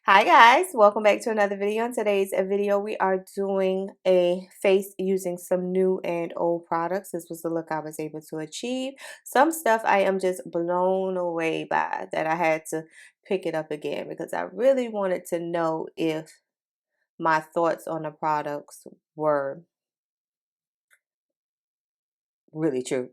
Hi guys, welcome back to another video. In today's video we are doing a face using some new and old products. This was the look I was able to achieve. Some stuff I am just blown away by that I had to pick it up again because I really wanted to know if my thoughts on the products were really true.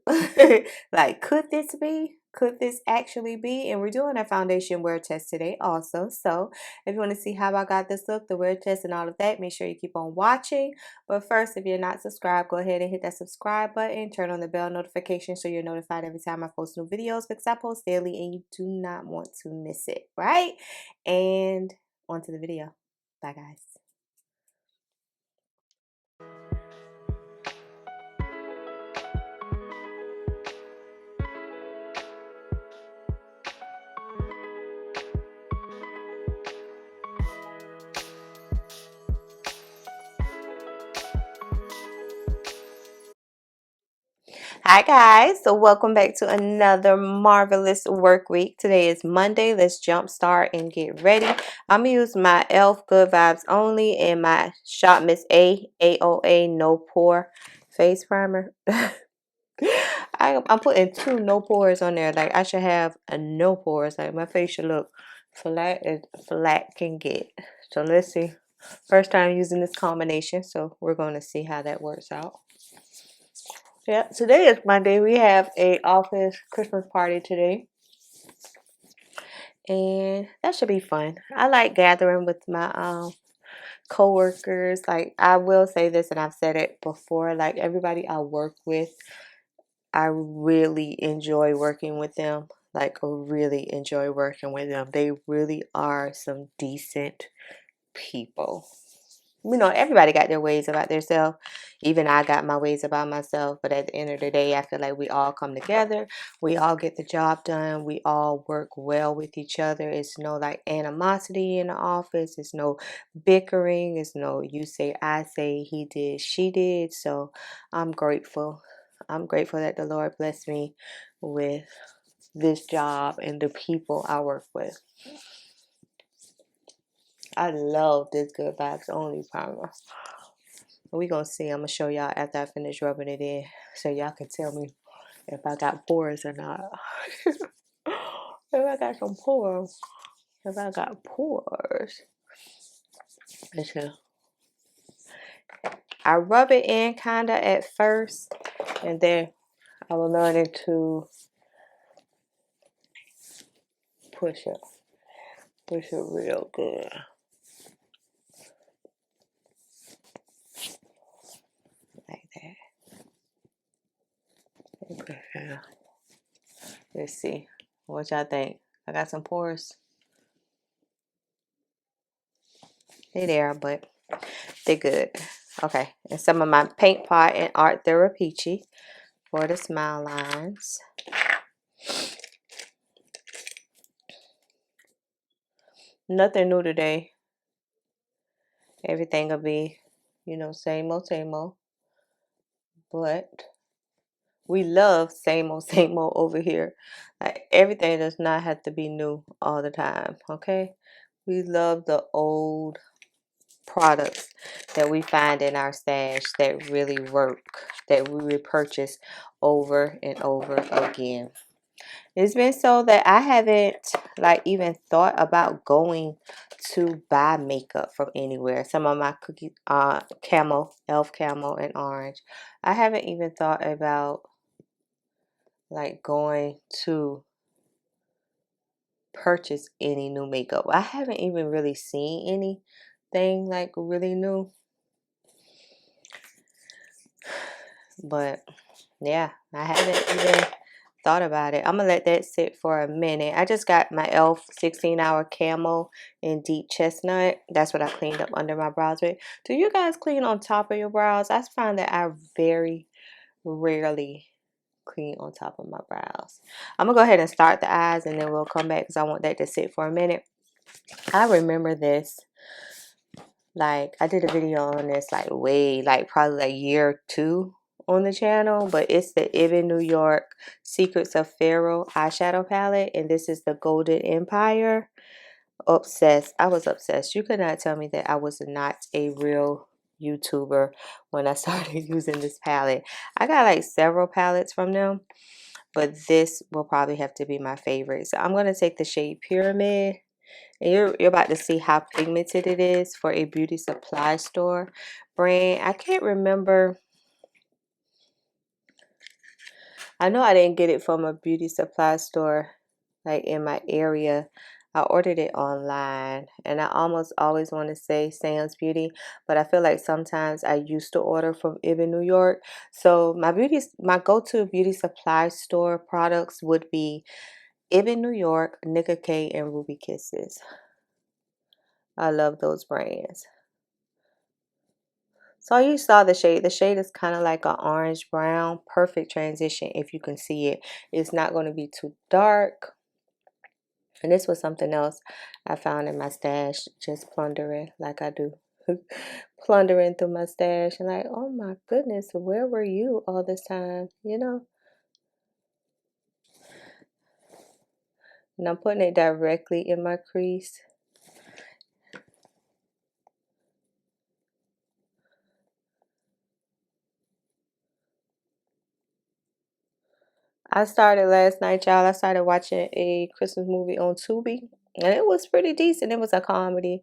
Like, could this be? Could this actually be? And we're doing a foundation wear test today also. So if you want to see how I got this look, the wear test and all of that, make sure you keep on watching. But first, if you're not subscribed, go ahead and hit that subscribe button. Turn on the bell notification so you're notified every time I post new videos because I post daily and you do not want to miss it, right? And on to the video. Bye, guys. Hi guys, so welcome back to another marvelous work week. Today is Monday. Let's jump start and get ready. I'm gonna use my e.l.f. Good Vibes Only and my Shop Miss A AOA No Pore face primer. I'm putting two no pores on there. Like I should have a no pores. Like my face should look flat as flat can get. So let's see. First time using this combination, so we're going to see how that works out. Yeah, today is Monday. We have a office Christmas party today. And that should be fun. I like gathering with my co-workers. Like I will say this, and I've said it before, like everybody I work with, I really enjoy working with them. Like I really enjoy working with them. They really are some decent people. You know, everybody got their ways about themselves. Even I got my ways about myself. But at the end of the day, I feel like we all come together. We all get the job done. We all work well with each other. It's no like animosity in the office. It's no bickering. It's no you say, I say, he did, she did. So I'm grateful. I'm grateful that the Lord blessed me with this job and the people I work with. I love this Good Vibes Only primer. We're going to see. I'm going to show y'all after I finish rubbing it in so y'all can tell me if I got pores or not. If I got some pores. If I got pores. Listen. I rub it in kind of at first and then I will learn it to push it. Push it real good. Like that. Okay. Let's see. What y'all think? I got some pores. They there, but they're good. Okay. And some of my paint pot and art THERA Peachy for the smile lines. Nothing new today. Everything will be, you know, same old. But we love same old over here. Like everything does not have to be new all the time. Okay. We love the old products that we find in our stash that really work, that we repurchase over and over again. It's been so that I haven't like even thought about going to buy makeup from anywhere. Some of my cookie camo, e.l.f. camo and orange. I haven't even thought about like going to purchase any new makeup. I haven't even really seen anything like really new. But yeah, I haven't even thought about it. I'm gonna let that sit for a minute. I just got my e.l.f. 16-hour camo in deep chestnut. That's what I cleaned up under my brows with. Do you guys clean on top of your brows? I find that I very rarely clean on top of my brows. I'm gonna go ahead and start the eyes and then we'll come back because I want that to sit for a minute. I remember this. Like I did a video on this like way, like probably like year 2 on the channel, but it's the EBIN New York Secrets of PHARAOH eyeshadow palette, and this is the Golden Empire. obsessed. I was obsessed. You could not tell me that I was not a real YouTuber when I started using this palette. I got like several palettes from them, but this will probably have to be my favorite. So I'm going to take the shade Pyramid. And you're about to see how pigmented it is for a beauty supply store brand. I can't remember. I know I didn't get it from a beauty supply store like in my area. I ordered it online, and I almost always want to say Sam's Beauty, but I feel like sometimes I used to order from EBIN, New York. So my go-to beauty supply store products would be EBIN, New York, NICKA K, and Ruby Kisses. I love those brands. So you saw the shade. The shade is kind of like an orange brown. Perfect transition if you can see it. It's not going to be too dark. And this was something else I found in my stash, just plundering like I do. Plundering through my stash and like, oh my goodness, where were you all this time? You know? And I'm putting it directly in my crease. I started last night, y'all. I started watching a Christmas movie on Tubi, and it was pretty decent. It was a comedy,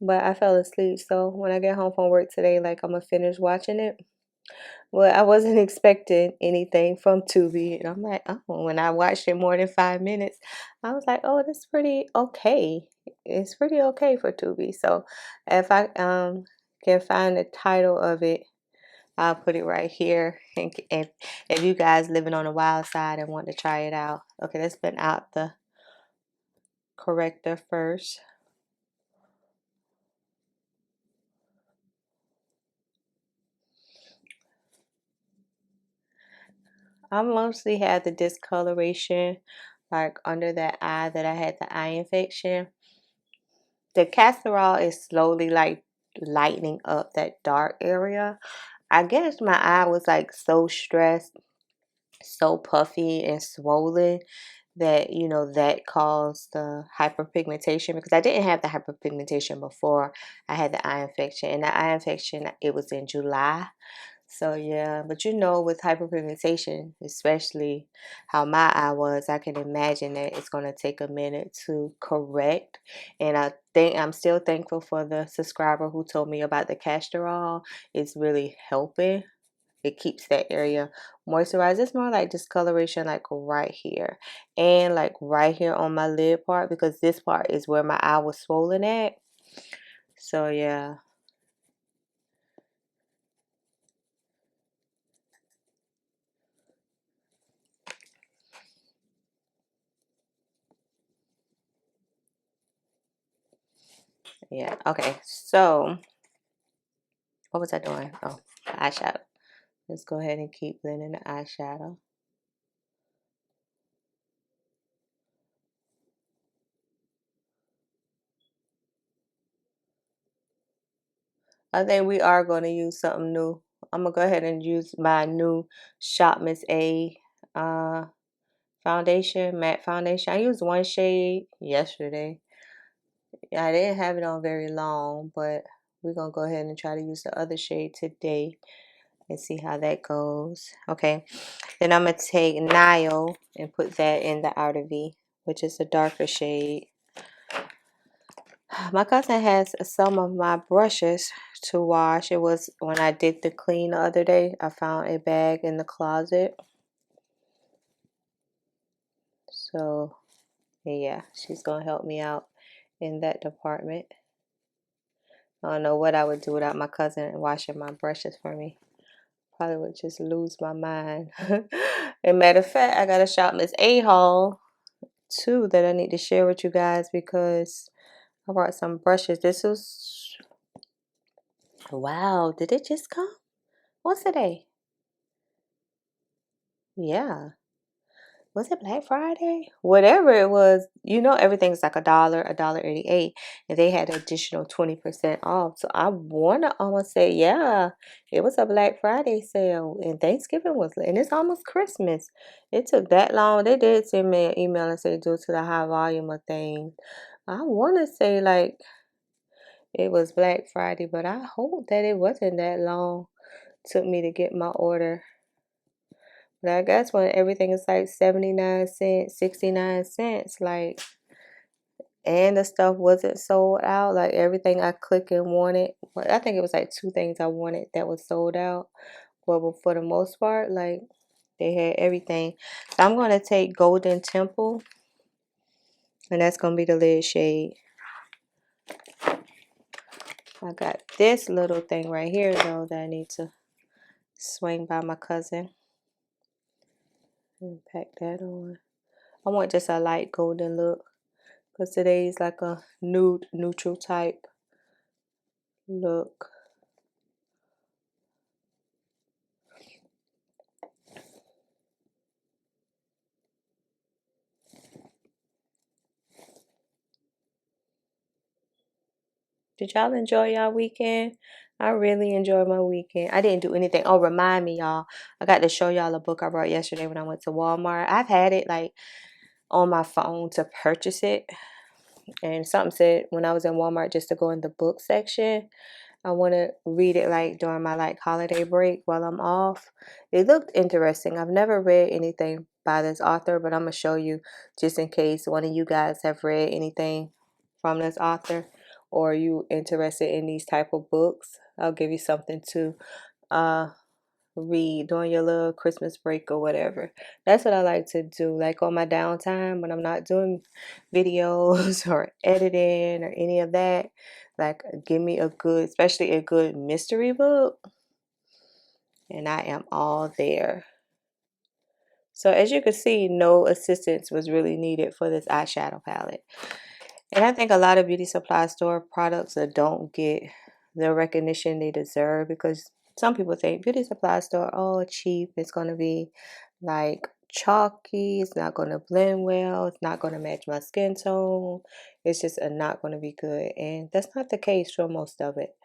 but I fell asleep. So when I get home from work today, like I'm gonna finish watching it. Well, I wasn't expecting anything from Tubi, and I'm like, oh, when I watched it more than 5 minutes, I was like, oh, that's pretty okay. It's pretty okay for Tubi. So if I can find the title of it, I'll put it right here. And if you guys living on the wild side and want to try it out, okay, let's blend out the corrector first. I mostly had the discoloration like under that eye that I had the eye infection. The castor oil is slowly like lightening up that dark area. I guess my eye was like so stressed, so puffy and swollen that that caused the hyperpigmentation, because I didn't have the hyperpigmentation before I had the eye infection. And the eye infection, it was in July. So yeah, but with hyperpigmentation, especially how my eye was, I can imagine that it's going to take a minute to correct. And I think I'm still thankful for the subscriber who told me about the castor oil. It's really helping. It keeps that area moisturized. It's more like discoloration like right here and like right here on my lid part, because this part is where my eye was swollen at. So yeah. Yeah. Okay. So what was I doing? Oh, eyeshadow. Let's go ahead and keep blending the eyeshadow. I think we are going to use something new. I'm going to go ahead and use my new Shop Miss A foundation, matte foundation. I used one shade yesterday. I didn't have it on very long, but we're going to go ahead and try to use the other shade today and see how that goes. Okay, then I'm going to take NILE and put that in the outer V, which is a darker shade. My cousin has some of my brushes to wash. It was when I did the clean the other day. I found a bag in the closet. So, yeah, she's going to help me out in that department. I don't know what I would do without my cousin washing my brushes for me. Probably would just lose my mind. And matter of fact, I got a Shop Miss A haul too that I need to share with you guys, because I brought some brushes. This was, wow, did it just come? What's today? Yeah. Was it Black Friday? Whatever it was, everything's like a dollar 88, and they had additional 20% off. So I wanna almost say, yeah, it was a Black Friday sale, and Thanksgiving and it's almost Christmas. It took that long. They did send me an email and say due to the high volume of things, I want to say like it was Black Friday, but I hope that it wasn't that long. Took me to get my order. But I guess when everything is like 79 cents, 69 cents, like, and the stuff wasn't sold out, like everything I clicked and wanted. Well, I think it was like 2 things I wanted that was sold out. Well, for the most part, like they had everything. So I'm going to take Golden Temple, and that's going to be the lid shade. I got this little thing right here, though, that I need to swing by my cousin and pack that on. I want just a light golden look because today's like a nude, neutral type look. Did y'all enjoy y'all weekend? I really enjoyed my weekend. I didn't do anything. Oh, remind me, y'all. I got to show y'all a book I brought yesterday when I went to Walmart. I've had it like on my phone to purchase it. And something said when I was in Walmart just to go in the book section. I want to read it like during my like holiday break while I'm off. It looked interesting. I've never read anything by this author, but I'm going to show you just in case one of you guys have read anything from this author or you interested in these type of books. I'll give you something to read during your little Christmas break or whatever. That's what I like to do, like on my downtime when I'm not doing videos or editing or any of that. Like give me a good, especially a good mystery book, and I am all there. So as you can see, no assistance was really needed for this eyeshadow palette. And I think a lot of beauty supply store products that don't get the recognition they deserve, because some people think beauty supply store, oh, cheap, it's going to be like chalky, it's not going to blend well, it's not going to match my skin tone, it's just not going to be good. And that's not the case for most of it.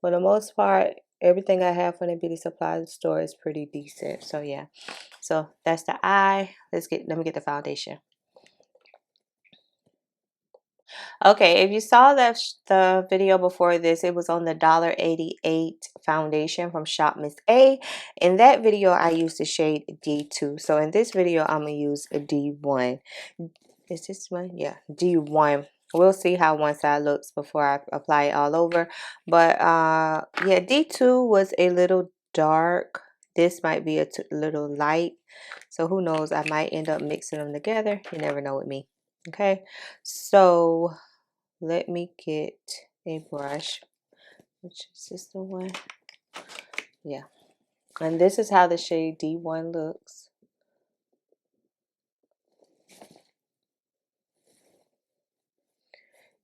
For the most part, everything I have from the beauty supply store is pretty decent. So yeah, so that's the eye. Let me get the foundation. Okay, if you saw the video before this, it was on the $1.88 foundation from Shop Miss A. In that video, I used the shade D2. So in this video, I'm going to use a D1. Is this one? Yeah, D1. We'll see how one side looks before I apply it all over. But yeah, D2 was a little dark. This might be a little light. So who knows? I might end up mixing them together. You never know with me. Okay, so let me get a brush, which is this the one? Yeah. And this is how the shade D1 looks.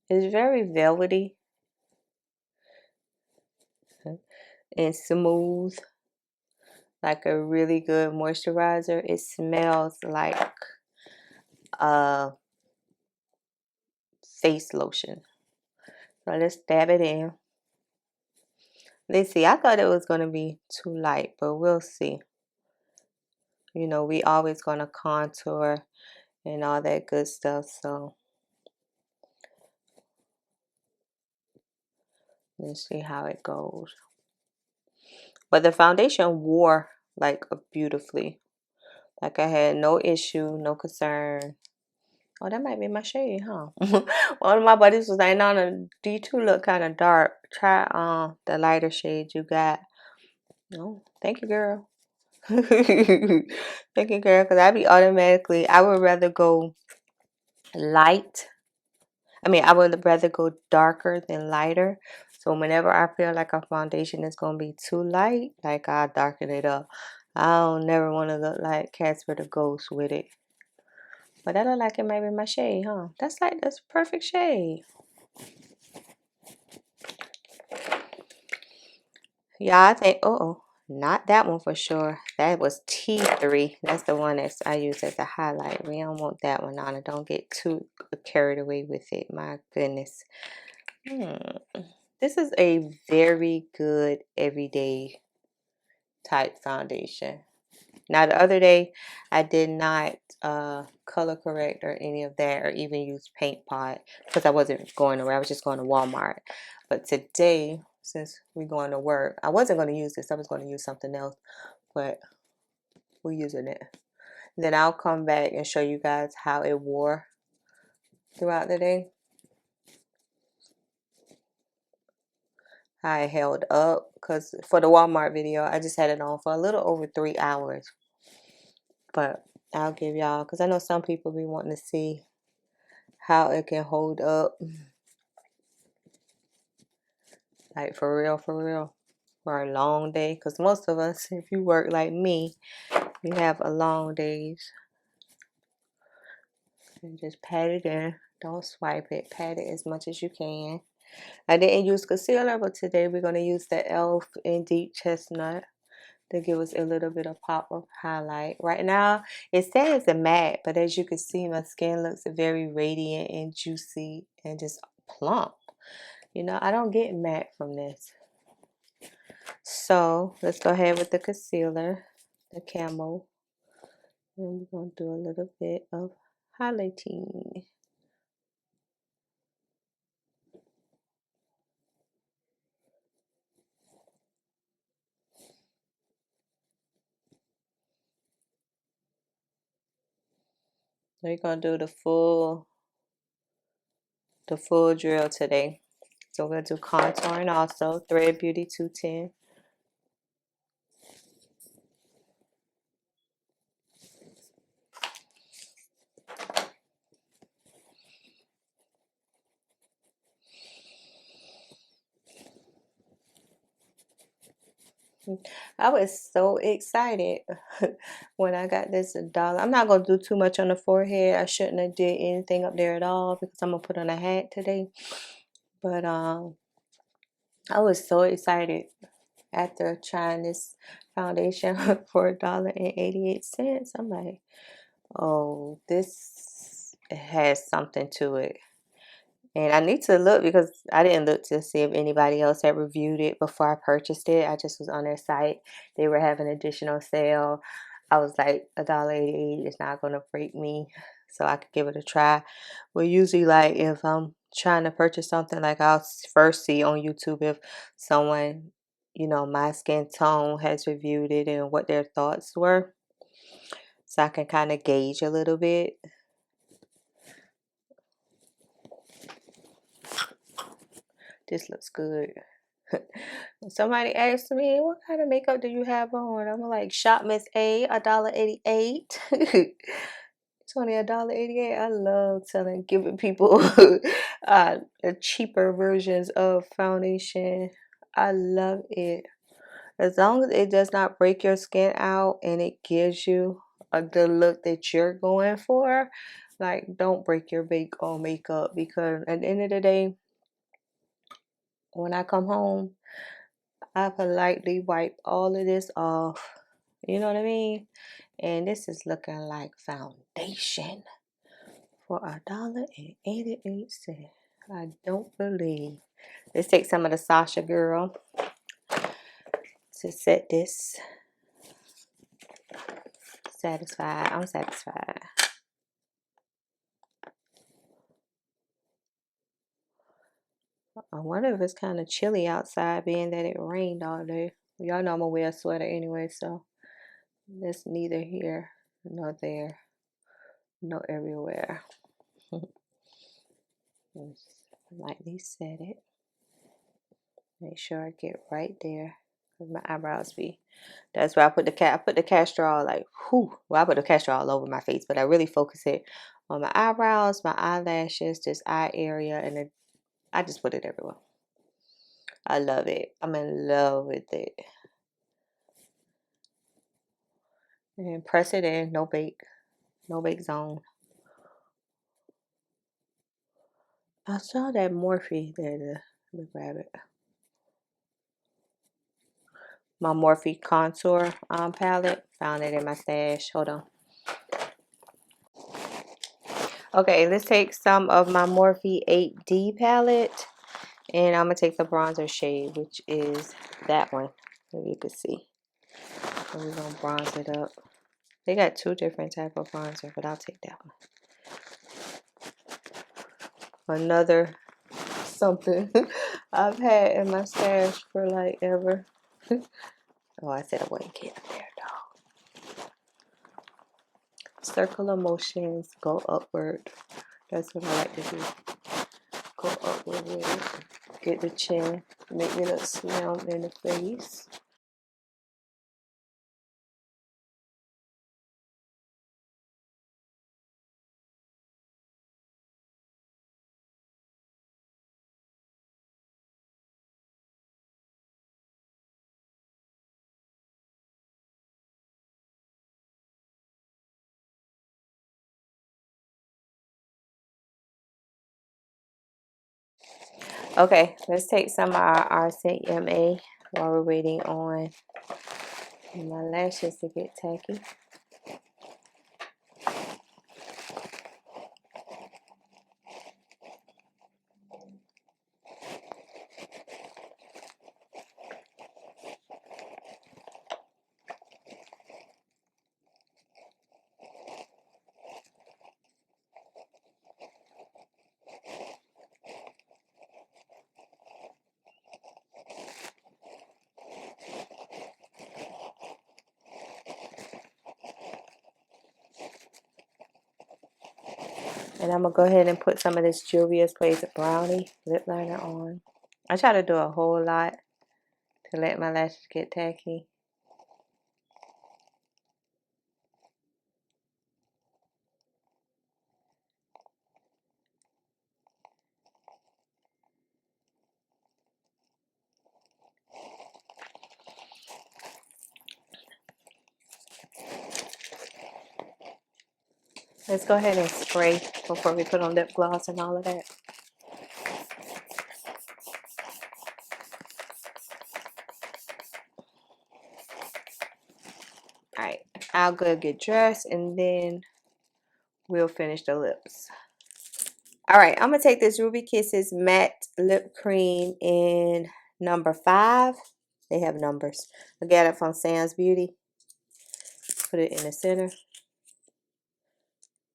It's very velvety and smooth, like a really good moisturizer. It smells like face lotion. So let's dab it in. Let's see. I thought it was going to be too light, but we'll see. You know, we always going to contour and all that good stuff. So let's see how it goes. But the foundation wore like beautifully. Like I had no issue, no concern. Oh, that might be my shade, huh? One of my buddies was like, no, the D2 look kind of dark. Try the lighter shade you got. No, thank you, girl. Thank you, girl, because I would rather go light. I would rather go darker than lighter. So whenever I feel like a foundation is going to be too light, like I darken it up. I don't never want to look like Casper the Ghost with it. But I look like it might be my shade, huh? That's perfect shade. Yeah, I think, not that one for sure. That was T3. That's the one that I use as a highlight. We don't want that one on it. Don't get too carried away with it. My goodness. This is a very good everyday type foundation. Now, the other day, I did not color correct or any of that, or even use paint pot because I wasn't going away. I was just going to Walmart. But today, since we're going to work, I wasn't going to use this. I was going to use something else, but we're using it. Then I'll come back and show you guys how it wore throughout the day. How it held up, because for the Walmart video, I just had it on for a little over 3 hours. But I'll give y'all, because I know some people be wanting to see how it can hold up. Like for real, for a long day. Because most of us, if you work like me, you have a long days. And just pat it in. Don't swipe it. Pat it as much as you can. I didn't use concealer, but today we're going to use the e.l.f. in Deep Chestnut to give us a little bit of pop of highlight. Right now, it says a matte, but as you can see, my skin looks very radiant and juicy and just plump. You know, I don't get matte from this. So, let's go ahead with the concealer, the CAMO. And we're going to do a little bit of highlighting. We're going to do the full drill today. So we're going to do contouring also, Thread Beauty 210. I was so excited when I got this $1. I'm not going to do too much on the forehead. I shouldn't have did anything up there at all because I'm going to put on a hat today. But I was so excited after trying this foundation for $1.88. I'm like, oh, this has something to it. And I need to look because I didn't look to see if anybody else had reviewed it before I purchased it. I just was on their site. They were having additional sale. I was like, $1.88 is not going to break me. So I could give it a try. Well, usually like if I'm trying to purchase something, like I'll first see on YouTube if someone, you know, my skin tone has reviewed it and what their thoughts were. So I can kind of gauge a little bit. This looks good. Somebody asked me, what kind of makeup do you have on? I'm like, Shop Miss A, $1.88. It's only $1.88. I love giving people cheaper versions of foundation. I love it. As long as it does not break your skin out and it gives you a good look that you're going for, like, don't break your bank on makeup, because at the end of the day, when I come home, I politely wipe all of this off. You know what I mean? And this is looking like foundation for $1.88. I don't believe. Let's take some of the SACHA girl to set this. Satisfied. I'm satisfied. I wonder if it's kind of chilly outside, being that it rained all day. Y'all know I'm gonna wear a sweater anyway, so that's neither here nor there, no everywhere. Let's lightly set it. Make sure I get right there, cause my eyebrows be. That's where I put the castor oil, like, whew. Well, I put the castor all over my face, but I really focus it on my eyebrows, my eyelashes, this eye area, and then I just put it everywhere. I love it. I'm in love with it. And press it in. No bake zone. I saw that Morphe there. Let me grab it. My Morphe contour palette. Found it in my stash. Hold on. Okay, let's take some of my Morphe 8D palette. And I'm going to take the bronzer shade, which is that one. Maybe you can see. And we're going to bronze it up. They got two different type of bronzer, but I'll take that one. Another something I've had in my stash for like ever. Oh, I said I wasn't getting there, dog. Circular motions, go upward. That's what I like to do. Go upward with it. Get the chin. Make me look slim in the face. Okay, let's take some of our RCMA while we're waiting on my lashes to get tacky. And I'm going to go ahead and put some of this juvia'splace brownie lip liner on. I try to do a whole lot to let my lashes get tacky. Let's go ahead and spray before we put on lip gloss and all of that. Alright, I'll go get dressed and then we'll finish the lips. Alright, I'm going to take this Ruby Kisses matte lip cream in number 5. They have numbers. I got it from Sam's Beauty. Put it in the center.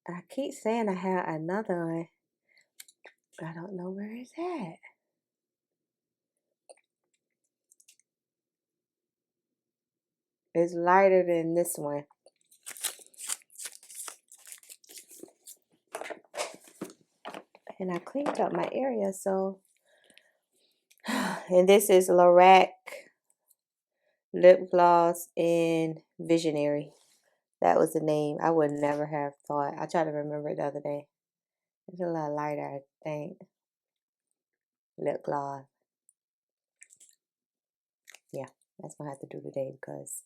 I keep saying I have another one. I don't know where it's at. It's lighter than this one. And I cleaned up my area, so. And this is Lorac lip gloss in Visionary. That was the name. I would never have thought. I tried to remember it the other day. It's a little lighter, I think. Lip gloss. Yeah, that's what I have to do today because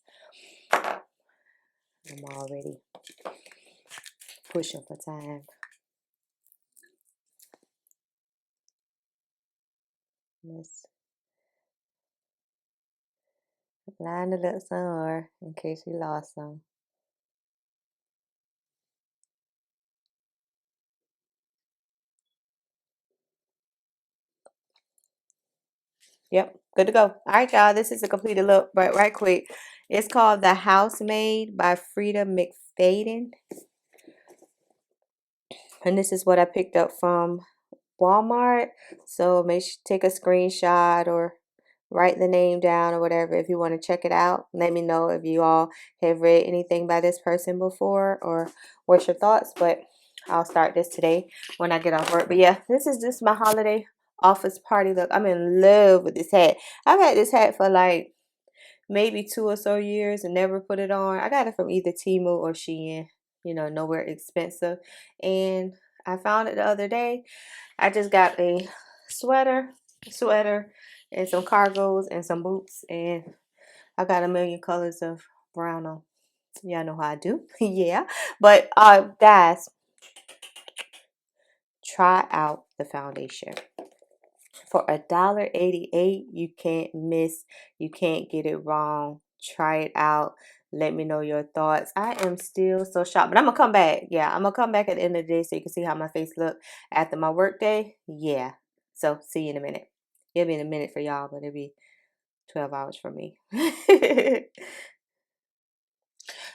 I'm already pushing for time. Let's line the lips somewhere in case we lost some. Yep, good to go. All right, y'all. This is a completed look, but right quick. It's called The Housemaid by Frida McFadden. And this is what I picked up from Walmart. So make sure take a screenshot or write the name down or whatever if you want to check it out. Let me know if you all have read anything by this person before or what's your thoughts. But I'll start this today when I get off work. But yeah, this is just my holiday office party look. I'm in love with this hat. I've had this hat for like maybe 2 or so years and never put it on. I got it from either Temu or Shein. You know, nowhere expensive. And I found it the other day. I just got a sweater, and some cargos and some boots, and I got a million colors of brown on. Y'all know how I do. Yeah. But guys, try out the foundation. For $1.88, you can't miss. You can't get it wrong. Try it out. Let me know your thoughts. I am still so shocked, but I'm gonna come back. Yeah, I'm gonna come back at the end of the day so you can see how my face look after my work day. Yeah. So see you in a minute. It'll be in a minute for y'all, but it'll be 12 hours for me.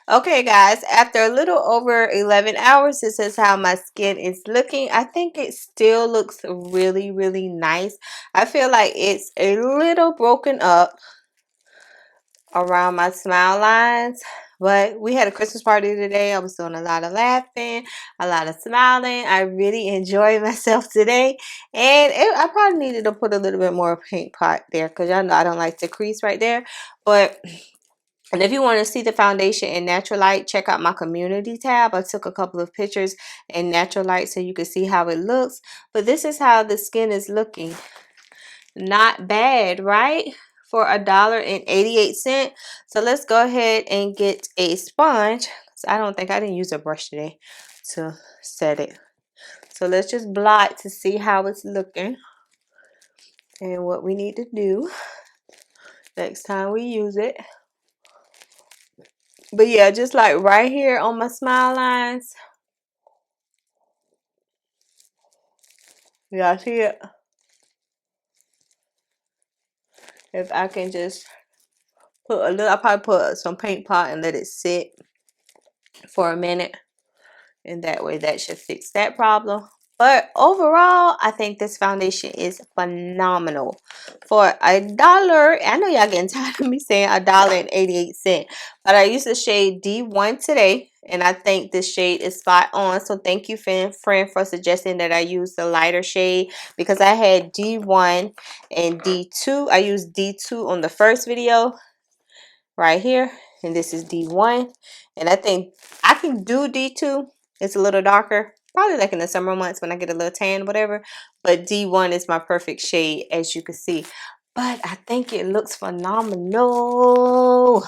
Okay, guys, after a little over 11 hours, this is how my skin is looking. I think it still looks really, really nice. I feel like it's a little broken up around my smile lines, but we had a Christmas party today. I was doing a lot of laughing, a lot of smiling. I really enjoyed myself today, and I probably needed to put a little bit more paint pot there because y'all know I don't like the crease right there, but and if you want to see the foundation in natural light, check out my community tab. I took a couple of pictures in natural light so you can see how it looks. But this is how the skin is looking. Not bad, right? For $1.88. So let's go ahead and get a sponge. I don't think I didn't use a brush today to set it. So let's just blot to see how it's looking and what we need to do next time we use it. But yeah, just like right here on my smile lines. Y'all see it? If I can just put a little, I'll probably put some paint pot and let it sit for a minute. And that way that should fix that problem. But overall, I think this foundation is phenomenal. For $1, I know y'all getting tired of me saying $1.88, but I used the shade D1 today, and I think this shade is spot on. So thank you, friend, for suggesting that I use the lighter shade, because I had D1 and D2. I used D2 on the first video right here, and this is D1, and I think I can do D2. It's a little darker, probably like in the summer months when I get a little tan, whatever, but D1 is my perfect shade, as you can see. But I think it looks phenomenal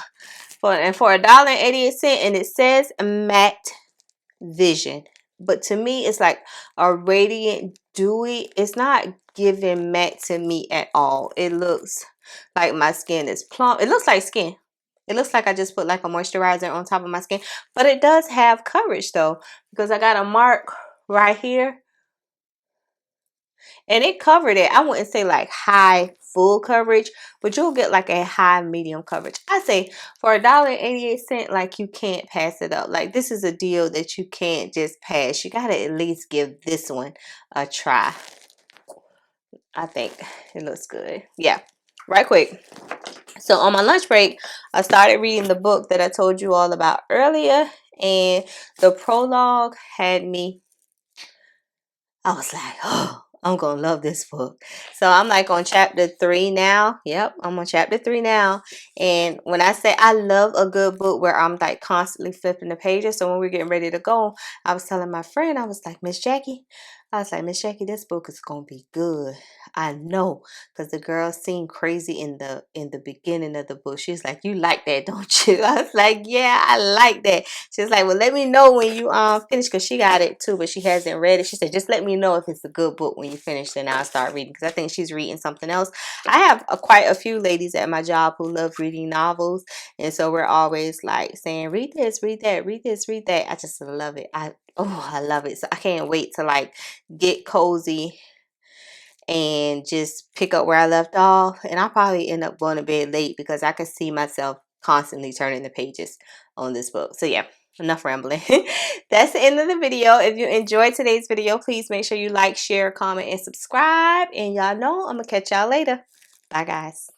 for $1.88, and it says matte vision, but to me it's like a radiant dewy. It's not giving matte to me at all. It looks like my skin is plump. It looks like skin. It looks like I just put like a moisturizer on top of my skin, but it does have coverage though, because I got a mark right here and it covered it. I wouldn't say like high full coverage, but you'll get like a high medium coverage. I say for $1.88, like you can't pass it up. Like this is a deal that you can't just pass. You gotta at least give this one a try. I think it looks good. Yeah, right quick. So on my lunch break, I started reading the book that I told you all about earlier, and the prologue had me, I was like, oh, I'm gonna love this book. So I'm like on chapter 3 now. Yep, I'm on chapter 3 now. And when I say I love a good book where I'm like constantly flipping the pages, so when we're getting ready to go, I was telling my friend, I was like, Miss Jackie, this book is gonna be good. I know, because the girl seemed crazy in the beginning of the book. She's like, you like that, don't you? I was like, yeah, I like that. She's like, well, let me know when you finish, because she got it too, but she hasn't read it. She said, just let me know if it's a good book when you finish, then I'll start reading, because I think she's reading something else. I have quite a few ladies at my job who love reading novels, and so we're always like saying, read this, read that, read this, read that. I just love it. I love it. So I can't wait to like get cozy and just pick up where I left off. And I'll probably end up going to bed late because I can see myself constantly turning the pages on this book. So yeah, enough rambling. That's the end of the video. If you enjoyed today's video, please make sure you like, share, comment, and subscribe. And y'all know I'm gonna catch y'all later. Bye guys.